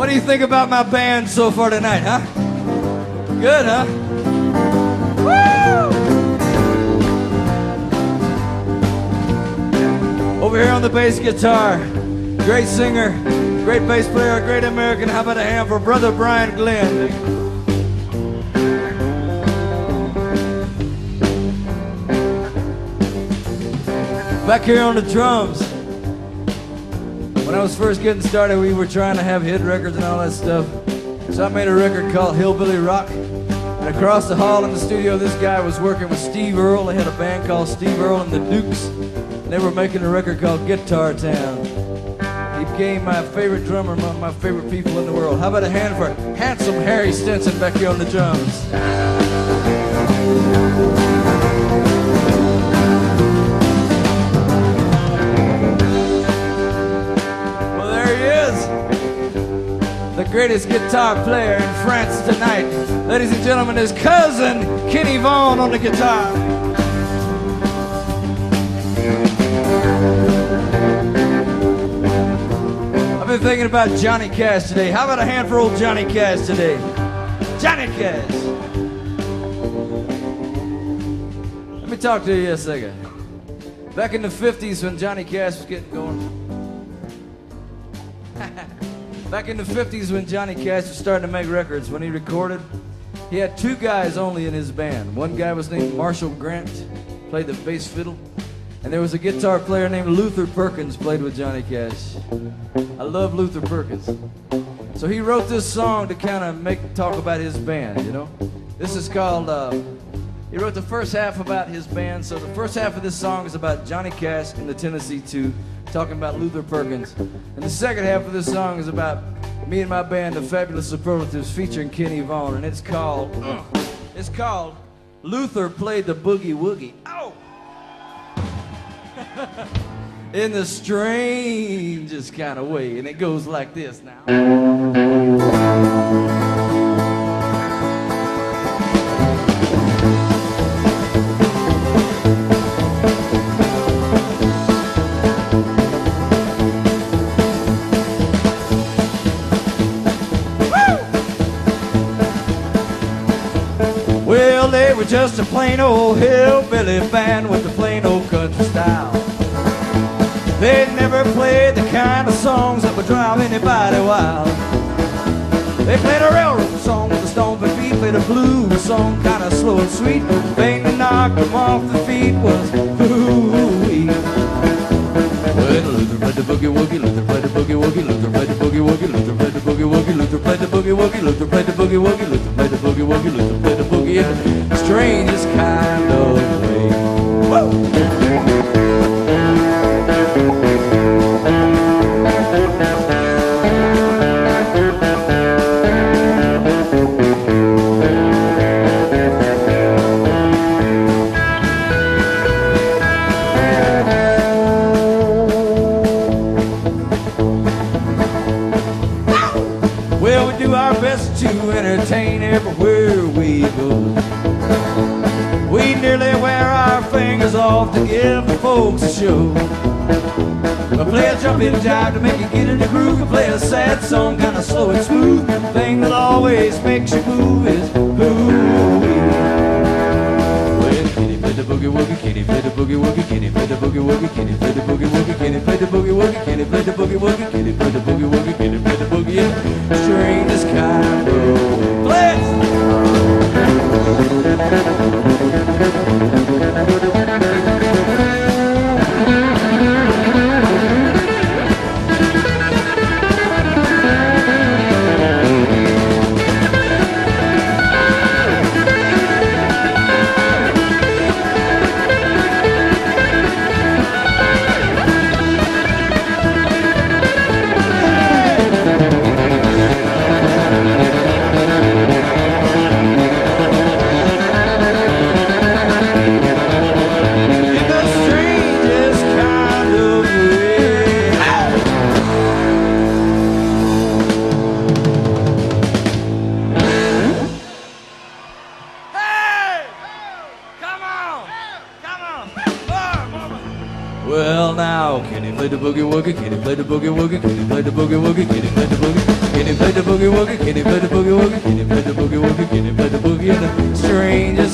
What do you think about my band so far tonight, huh? Good, huh? Woo! Over here on the bass guitar, great singer, great bass player, great American. How about a hand for Brother Brian Glenn? Back here on the drums. When I was first getting started, we were trying to have hit records and all that stuff. So I made a record called Hillbilly Rock. And across the hall in the studio, this guy was working with Steve Earle. They had a band called Steve Earle and the Dukes. And they were making a record called Guitar Town. He became my favorite drummer, one of my favorite people in the world. How about a hand for handsome Harry Stinson back here on the drums? The greatest guitar player in France tonight. Ladies and gentlemen, his cousin, Kenny Vaughan on the guitar. I've been thinking about Johnny Cash today. How about a hand for old Johnny Cash today? Johnny Cash. Let me talk to you a second. Back in the 50s when Johnny Cash was getting going. Back in the 50s when Johnny Cash was starting to make records, when he recorded, he had two guys only in his band. One guy was named Marshall Grant, played the bass fiddle, and there was a guitar player named Luther Perkins played with Johnny Cash. I love Luther Perkins. So he wrote this song to kind of talk about his band, you know? This is called, he wrote the first half about his band, so the first half of this song is about Johnny Cash and the Tennessee Two, talking about Luther Perkins. And the second half of this song is about me and my band, the Fabulous Superlatives, featuring Kenny Vaughan, and it's called Luther Played the Boogie Woogie. Ow! In the strangest kind of way, and it goes like this now. Well, they were just a plain old hillbilly band with a plain old country style. They never played the kind of songs that would drive anybody wild. They played a railroad song with a stomping beat, played a blues song kind of slow and sweet. The thing that knocked them off the feet was ooh-wee. Well, Luther played the boogie woogie, Luther played the boogie woogie, Luther played the boogie woogie, Luther played the boogie woogie, Luther played the boogie woogie, Luther played the boogie woogie, Luther played the boogie woogie, Luther played the boogie in the strangest kind of way. Woo! Well, we do our best to entertain everywhere we go. We nearly wear our fingers off to give the folks a show. We play a jumping jive to make you get in the groove. We play a sad song, kind of slow and smooth. The thing that always makes you move is ooh-wee. Well, Kenny played the boogie woogie, Kenny played the boogie woogie, Kenny played the boogie woogie, Kenny played the boogie woogie, Kenny played the boogie woogie, Kenny played the boogie woogie, Kenny played the boogie woogie, Kenny played the boogie in the strangest kind of way. Well now, can he play the boogie woogie? Can he play the boogie woogie? Can he play the boogie woogie? Can he play the boogie? Can he play the boogie woogie? Can he play the boogie woogie? Can he play the boogie woogie? Can he play the boogie in the strange